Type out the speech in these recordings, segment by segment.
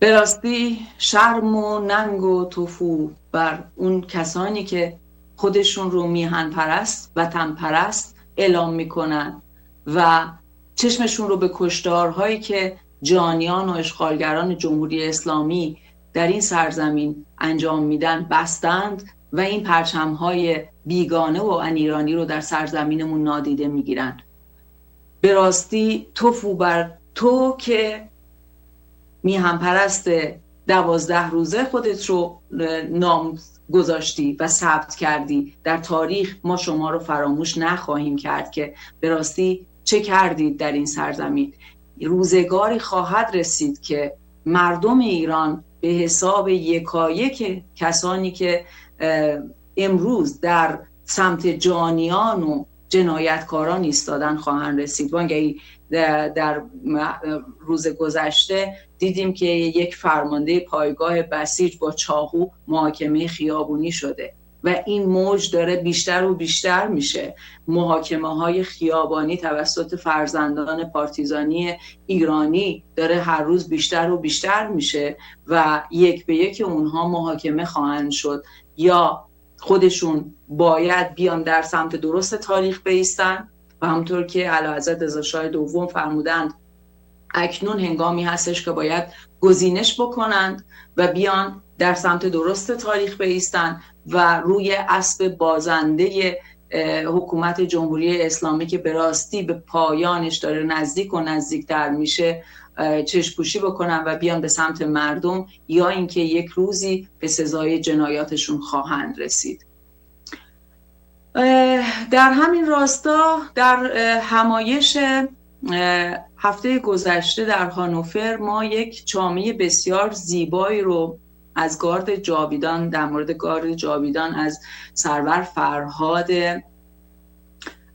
به راستی شرم و ننگ و تفو بر اون کسانی که خودشون رو میهن پرست، وطن پرست اعلام میکنن و چشمشون رو به کشتارهایی که جانیان و اشغالگران جمهوری اسلامی در این سرزمین انجام میدن بستند و این پرچمهای بیگانه و انیرانی رو در سرزمینمون نادیده میگیرند. به راستی تفو بر تو که میهن پرست 12 روزه خودت رو نام گذاشتی و ثبت کردی. در تاریخ ما شما رو فراموش نخواهیم کرد که به راستی چه کردید در این سرزمین. روزگاری خواهد رسید که مردم ایران به حساب یکایک کسانی که امروز در سمت جانیان و جنایتکاران ایستادن خواهند رسید. وانگهی در روز گذشته دیدیم که یک فرمانده پایگاه بسیج با چاقو محاکمه خیابونی شده و این موج داره بیشتر و بیشتر میشه. محاکمه های خیابانی توسط فرزندان پارتیزانی ایرانی داره هر روز بیشتر و بیشتر میشه و یک به یک اونها محاکمه خواهند شد یا خودشون باید بیان در سمت درست تاریخ بایستن و همونطور که اعلیحضرت رضا شاه دوم فرمودند اکنون هنگامی هستش که باید گزینش بکنند و بیان در سمت درست تاریخ بایستن و روی اسب بازنده حکومت جمهوری اسلامی که به راستی به پایانش داره نزدیک و نزدیکتر میشه چشم‌پوشی بکنن و بیان به سمت مردم، یا اینکه یک روزی به سزای جنایاتشون خواهند رسید. در همین راستا در همایش هفته گذشته در هانوفر ما یک چامه بسیار زیبایی رو از گارد جاویدان، در مورد گارد جاویدان از سرور فرهاد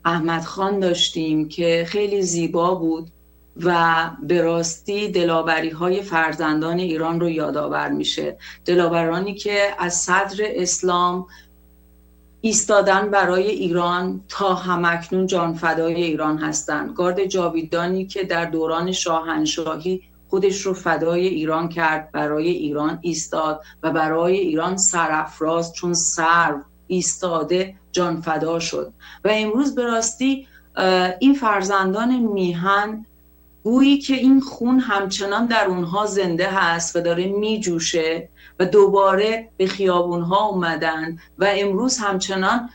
احمدخان داشتیم که خیلی زیبا بود و به راستی دلاوری‌های فرزندان ایران رو یادآور میشه. دلاورانی که از صدر اسلام ایستادن برای ایران تا همکنون جانفدای ایران هستند. گارد جاویدانی که در دوران شاهنشاهی خودش رو فدای ایران کرد، برای ایران ایستاد و برای ایران سرافراز چون سرو ایستاده جانفدا شد و امروز به راستی این فرزندان میهن گویی که این خون همچنان در اونها زنده هست و داره میجوشه و دوباره به خیابونها اومدن و امروز همچنان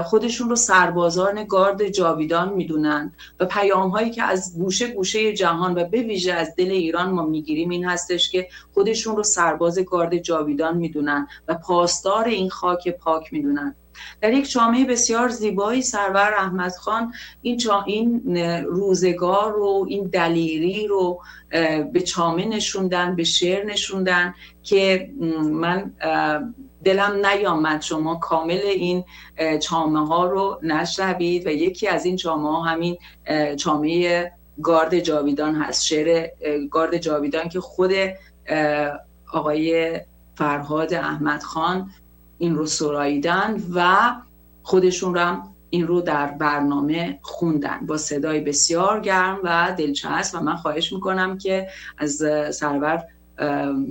خودشون رو سربازان گارد جاویدان میدونن و پیام هایی که از گوشه گوشه جهان و به ویژه از دل ایران ما میگیریم این هستش که خودشون رو سرباز گارد جاویدان میدونن و پاسدار این خاک پاک میدونن. در یک چامه بسیار زیبایی سرور احمدخان این روزگار رو، این دلیری رو به چامه نشوندن، به شعر نشوندن که من دلم نیامد شما کامل این چامه ها رو نشنوید و یکی از این چامه ها همین چامه گارد جاویدان هست، شعر گارد جاویدان که خود آقای فرهاد احمدخان این رو سراییدن و خودشون رو هم این رو در برنامه خوندن با صدای بسیار گرم و دلچسب و من خواهش میکنم که از سرور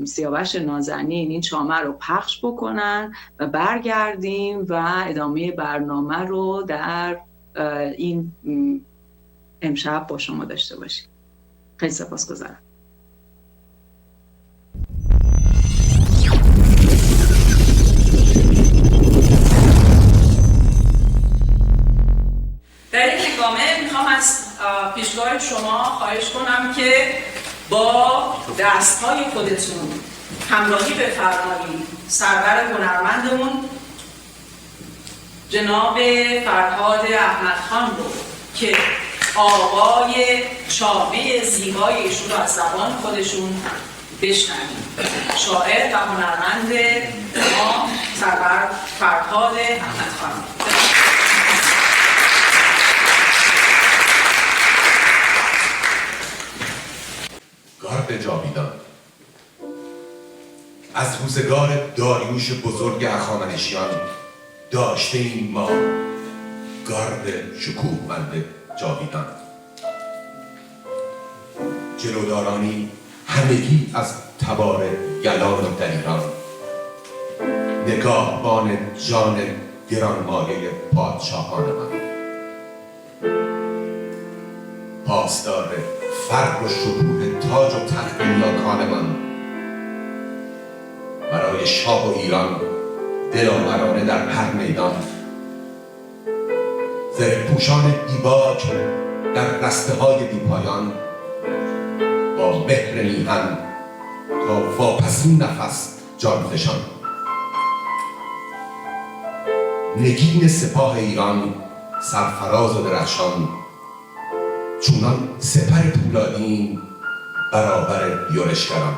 سیاوش نازنین این چامه رو پخش بکنن و برگردیم و ادامه برنامه رو در این امشب با شما داشته باشیم. خیلی سپاسگزارم. در این هنگامه میخوام از پیشگاه شما خواهش کنم که با دستهای خودتون همراهی بفرمایید سرور هنرمندمون جناب فرهاد احمدخان رو که آوای چامه زیبای ایشون رو از زبان خودشون بشنویم. شاعر و هنرمند ما سرور فرهاد احمدخان. گارد جاویدان. از روزگار داریوش بزرگ هخامنشیان داشته این ما گارد شکوهمند جاویدان، جلودارانی همگی از تبار گلان و دلیران، نگاهبان جان گرانمایه پادشاهان من، پاسدار فرق و شکوه تاج و تخت نیاکان من، برای شاه و ایران دلاورانه در هر میدان، زره پوشان بیباک در رسته های بیپایان، با مهر میهن تا واپسین نفس جان فشان، نگین سپاه ایران سرفراز و درخشان، چونان سپر پولادین برابر یورشگران،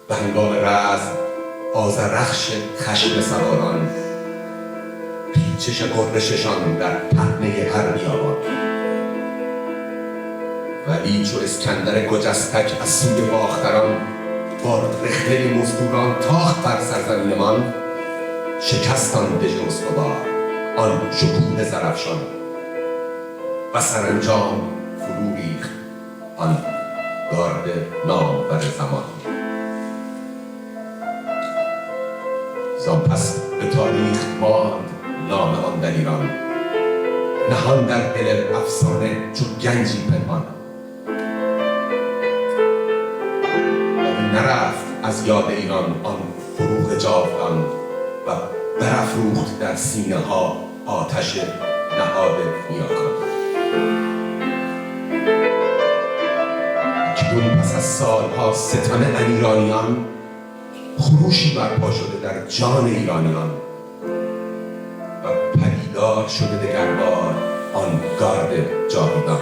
به هنگام رزم آذرخش خشم سواران، پیچش غرششان در پهنه هر بیابان، ولی چو اسکندر گجستک از سوی باختران، با رخنه مزدوران تاخت بر سرزمینمان، شکستان دژ استوار آن شکوه زرافشان، و سرانجام فرو ریخت آن گارد نامور زمان. زان پس به تاریخ ماند نام آن دلیران، نهان در دل افسانه چون گنجی پنهان، ولی نرفت از یاد ایران آن فروغ جاودان، و برافروخت در سینه ها آتش نهاد نیاکان. اکنون پس از سالها ستم ایرانیان، خروشی برپا شده در جان ایرانیان، و پدیدار شده دگربار آن گارد جاویدان،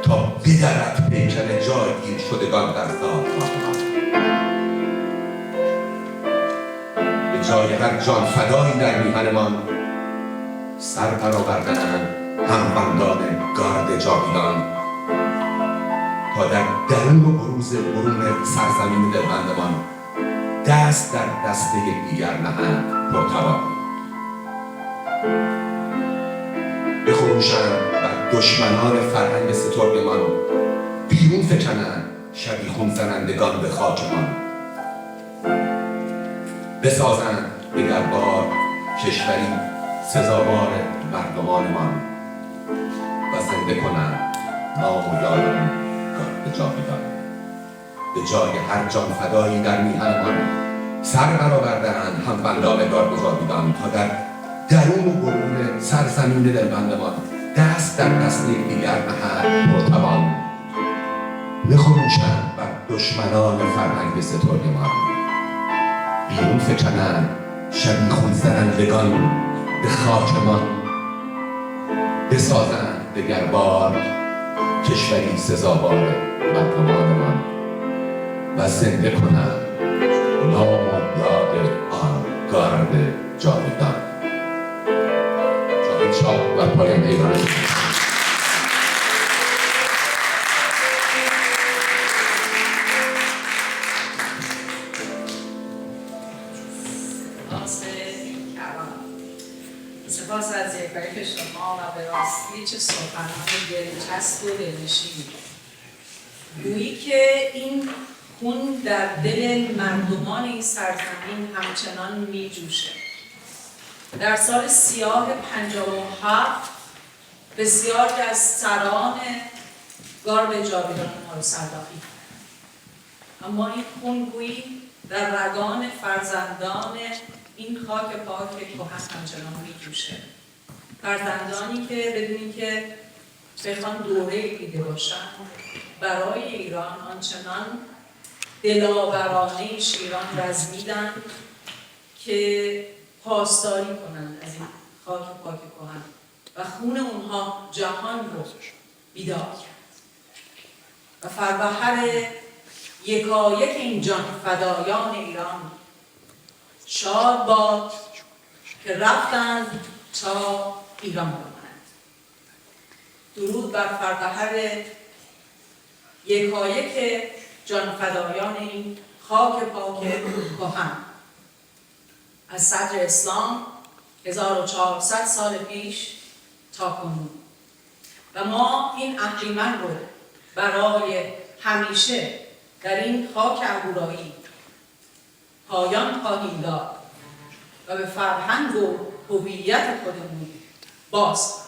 تا بدرد پیکر جایگیر شدگان در زادگاهان. به جای هر جان فدایی در میهنمان، سر برآوردند همبندان گارد جاویدان، تا در درون و بروز برون سرزمین دلبندمان، دست در دست یکدیگر نهند پرتوان. بخروشند بر دشمنان فرهنگ سترگمان، بیرون فکنند شبیخون زنندگان به خاکمان. بسازند دگربار کشوری سزاوار مردمانمان، و زنده کنند نام و یاد گارد جاویدان. به جای هر جان فدایی در میهنمان، سر برآورده‌اند همبندان گارد جاویدان، تا در درون و برون سرزمین دلبندمان، دست در دست یکدیگر نهند پرتوان. بخروشند بر دشمنان فرهنگ سترگمان، بیرون فکنند شبیخون زنندگان به خاکمان. بسازند دگربار کشوری سزاوار مردمانمان، و زنده کنند نام و یاد آن گارد جاویدان. جاوید شاه و پاینده ایران. سپاس از یکباری شما و به راستی چه سخنان دلچسب و دلنشینی. گویی که این خون در دل مردمان این سرزمین همچنان می جوشه. در سال سیاه 57 بسیاری از سران گارد جاویدان ما رو سرباخی کرد. اما این خون گویی در رگان فرزندان این خاک پاک کهن همچنان می جوشه. فرزندانی که بدونی که بخوان دوره دیده باشن برای ایران آنچنان دلاورانه شیران رزمیدن که پاسداری کنند از این خاک پاک کهن و خون اونها جهان رو بیدار کرد. و فروهر یکایک این جان فدایان ایران شاد باد که رفتند تا ایران بمانند. درود بر فروهر یکایک جان فدایان این خاک پاک کهن از صدر اسلام 1400 سال پیش تا کنون. و ما این اهریمن رو برای همیشه در این خاک اهورایی پایان خواهیم داد و به فرهنگ و هویت خودمون باز